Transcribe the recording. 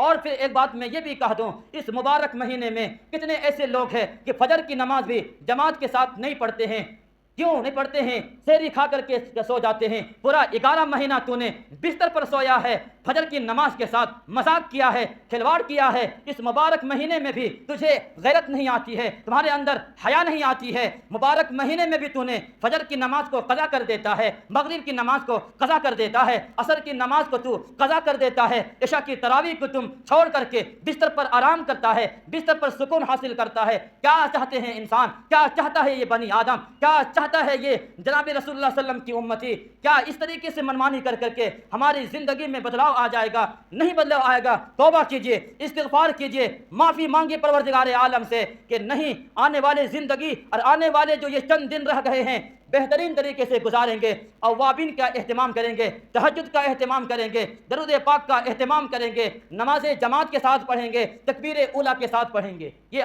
اور پھر ایک بات میں یہ بھی کہہ دوں، اس مبارک مہینے میں کتنے ایسے لوگ ہیں کہ فجر کی نماز بھی جماعت کے ساتھ نہیں پڑھتے ہیں۔ کیوں نہیں پڑھتے ہیں؟ سحری کھا کر کے سو جاتے ہیں۔ پورا 11 مہینہ تو نے بستر پر سویا ہے، فجر کی نماز کے ساتھ مذاق کیا ہے، کھلواڑ کیا ہے۔ اس مبارک مہینے میں بھی تجھے غیرت نہیں آتی ہے، تمہارے اندر حیا نہیں آتی ہے۔ مبارک مہینے میں بھی تو نے فجر کی نماز کو قضا کر دیتا ہے، مغرب کی نماز کو قضا کر دیتا ہے، عصر کی نماز کو تو قضا کر دیتا ہے، عشاء کی تراویح کو تم چھوڑ کر کے بستر پر آرام کرتا ہے، بستر پر سکون حاصل کرتا ہے۔ کیا چاہتے ہیں انسان؟ کیا چاہتا ہے یہ بنی آدم؟ کیا چاہتا ہے یہ جناب رسول اللہ صلی اللہ علیہ وسلم کی امتی؟ کیا اس طریقے سے منمانی کر کر کے ہماری زندگی میں بدلاؤ آ جائے گا؟ نہیں بدلاؤ آئے گا۔ توبہ کیجئے، استغفار کیجئے، معافی مانگے پروردگار عالم سے کہ نہیں، آنے والے زندگی اور آنے والے جو یہ چند دن رہ گئے ہیں بہترین طریقے سے گزاریں گے، اوابین کا اہتمام کریں گے، تہجد کا اہتمام کریں گے، درود پاک کا اہتمام کریں گے، نماز جماعت کے ساتھ پڑھیں گے، تکبیر اولیٰ کے ساتھ پڑھیں گے۔ یہ